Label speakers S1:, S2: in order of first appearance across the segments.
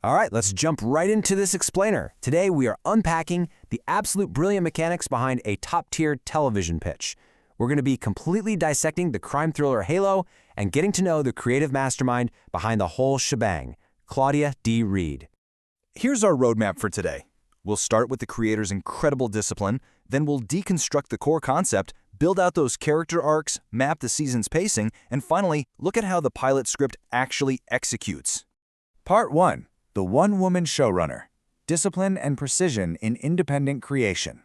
S1: All right, let's jump right into this explainer. Today we are unpacking the absolute brilliant mechanics behind a top-tier television pitch. We're going to be completely dissecting the crime thriller Halo and getting to know the creative mastermind behind the whole shebang, Claudia Reid.
S2: Here's our roadmap for today. We'll start with the creator's incredible discipline, then we'll deconstruct the core concept, build out those character arcs, map the season's pacing, and finally, look at how the pilot script actually executes.
S3: Part 1. The One-Woman Showrunner. Discipline and Precision in Independent Creation.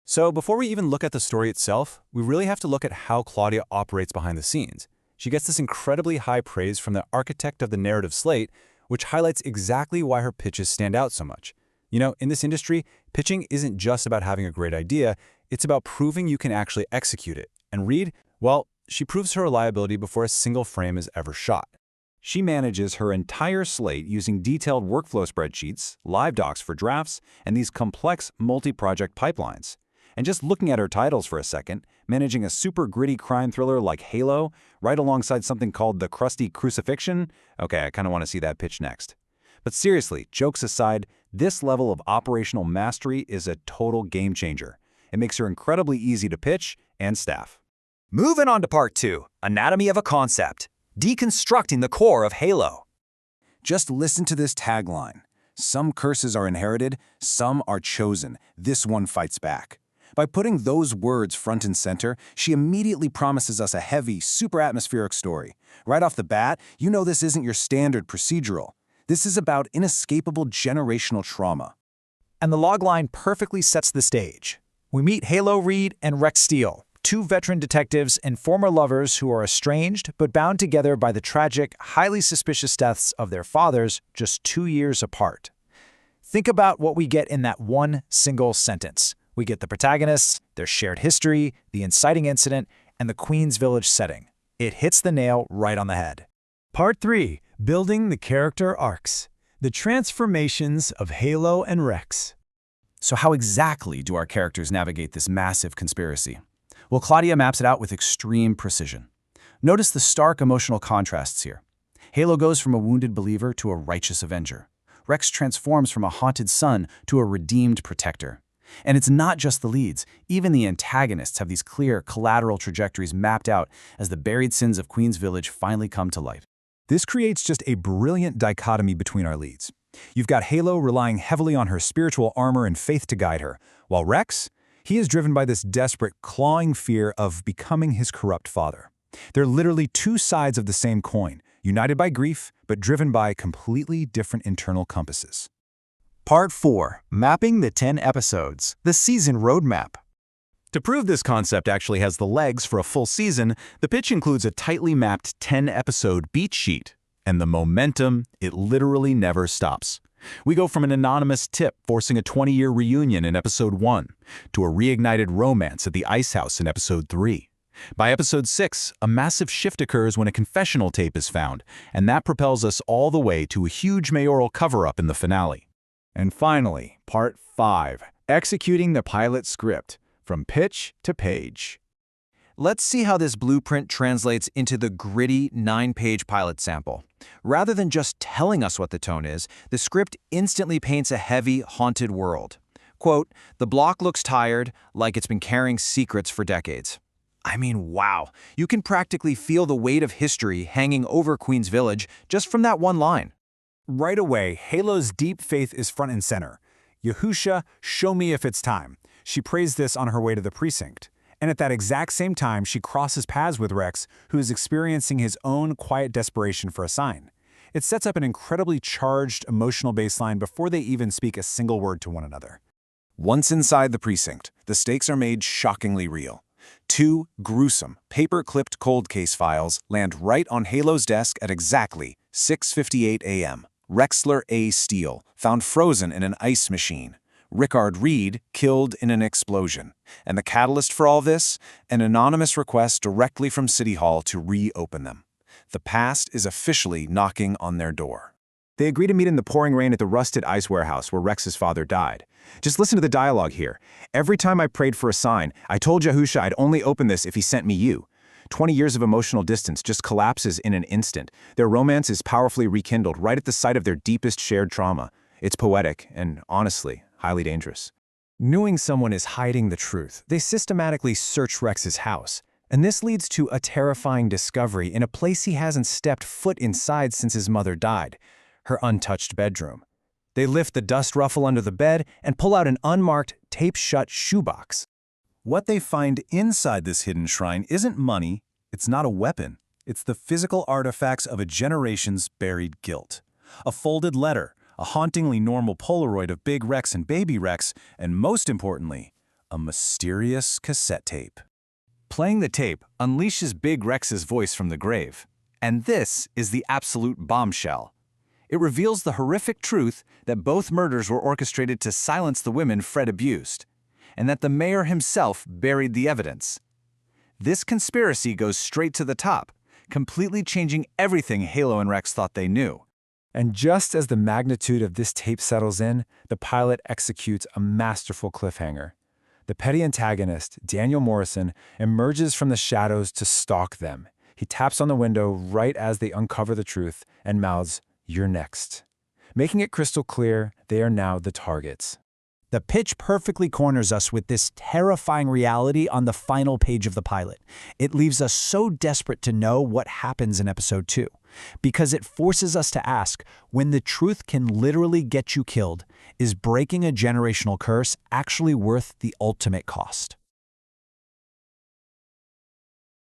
S4: So before we even look at the story itself, we really have to look at how Claudia operates behind the scenes. She gets this incredibly high praise from the architect of the narrative slate, which highlights exactly why her pitches stand out so much. You know, in this industry, pitching isn't just about having a great idea, it's about proving you can actually execute it. And Reid, well, she proves her reliability before a single frame is ever shot.
S3: She manages her entire slate using detailed workflow spreadsheets, live docs for drafts, and these complex multi-project pipelines. And just looking at her titles for a second, managing a super gritty crime thriller like Halo, right alongside something called The Crusty Crucifixion, okay, I kind of want to see that pitch next. But seriously, jokes aside, this level of operational mastery is a total game changer. It makes her incredibly easy to pitch and staff.
S2: Moving on to Part 2, Anatomy of a Concept. Deconstructing the core of Halo.
S3: Just listen to this tagline. Some curses are inherited, some are chosen. This one fights back. By putting those words front and center, she immediately promises us a heavy, super atmospheric story. Right off the bat, you know this isn't your standard procedural. This is about inescapable generational trauma.
S5: And the logline perfectly sets the stage. We meet Halo Reid and Rex Steele, two veteran detectives and former lovers who are estranged but bound together by the tragic, highly suspicious deaths of their fathers just 2 years apart. Think about what we get in that one single sentence. We get the protagonists, their shared history, the inciting incident, and the Queen's Village setting. It hits the nail right on the head.
S6: Part 3. Building the Character Arcs. The Transformations of Halo and Rex.
S3: So how exactly do our characters navigate this massive conspiracy? Well, Claudia maps it out with extreme precision. Notice the stark emotional contrasts here. Halo goes from a wounded believer to a righteous avenger. Rex transforms from a haunted son to a redeemed protector. And it's not just the leads. Even the antagonists have these clear collateral trajectories mapped out as the buried sins of Queen's Village finally come to light.
S7: This creates just a brilliant dichotomy between our leads. You've got Halo relying heavily on her spiritual armor and faith to guide her, while Rex, he is driven by this desperate, clawing fear of becoming his corrupt father. They're literally two sides of the same coin, united by grief, but driven by completely different internal compasses.
S5: Part 4. Mapping the 10 episodes. The Season Roadmap.
S4: To prove this concept actually has the legs for a full season, the pitch includes a tightly mapped 10-episode beat sheet. And the momentum, it literally never stops. We go from an anonymous tip forcing a 20-year reunion in Episode 1 to a reignited romance at the Ice House in Episode 3. By Episode 6, a massive shift occurs when a confessional tape is found, and that propels us all the way to a huge mayoral cover-up in the finale.
S7: And finally, Part 5, Executing the Pilot Script, from pitch to page.
S1: Let's see how this blueprint translates into the gritty 9-page pilot sample. Rather than just telling us what the tone is, the script instantly paints a heavy, haunted world. Quote, "The block looks tired, like it's been carrying secrets for decades." I mean, wow. You can practically feel the weight of history hanging over Queen's Village just from that one line.
S7: Right away, Halo's deep faith is front and center. Yahusha, show me if it's time. She prays this on her way to the precinct. And at that exact same time, she crosses paths with Rex, who is experiencing his own quiet desperation for a sign. It sets up an incredibly charged, emotional baseline before they even speak a single word to one another.
S3: Once inside the precinct, the stakes are made shockingly real. 2 gruesome, paper-clipped cold case files land right on Halo's desk at exactly 6:58 a.m. Rexler A. Steele, found frozen in an ice machine. Rickard Reid, killed in an explosion. And the catalyst for all this? An anonymous request directly from City Hall to reopen them. The past is officially knocking on their door.
S7: They agree to meet in the pouring rain at the rusted ice warehouse where Rex's father died. Just listen to the dialogue here. "Every time I prayed for a sign, I told Yahusha I'd only open this if he sent me you.
S3: 20 years of emotional distance just collapses in an instant. Their romance is powerfully rekindled right at the site of their deepest shared trauma. It's poetic and, honestly, highly dangerous.
S6: Knowing someone is hiding the truth, they systematically search Rex's house. And this leads to a terrifying discovery in a place he hasn't stepped foot inside since his mother died, her untouched bedroom. They lift the dust ruffle under the bed and pull out an unmarked, tape-shut shoebox.
S4: What they find inside this hidden shrine isn't money, it's not a weapon. It's the physical artifacts of a generation's buried guilt. A folded letter, a hauntingly normal Polaroid of Big Rex and Baby Rex, and most importantly, a mysterious cassette tape.
S3: Playing the tape unleashes Big Rex's voice from the grave. And this is the absolute bombshell. It reveals the horrific truth that both murders were orchestrated to silence the women Fred abused, and that the mayor himself buried the evidence. This conspiracy goes straight to the top, completely changing everything Halo and Rex thought they knew.
S6: And just as the magnitude of this tape settles in, the pilot executes a masterful cliffhanger. The petty antagonist, Daniel Morrison, emerges from the shadows to stalk them. He taps on the window right as they uncover the truth and mouths, "You're next," making it crystal clear they are now the targets.
S5: The pitch perfectly corners us with this terrifying reality on the final page of the pilot. It leaves us so desperate to know what happens in episode 2, because it forces us to ask, when the truth can literally get you killed, is breaking a generational curse actually worth the ultimate cost?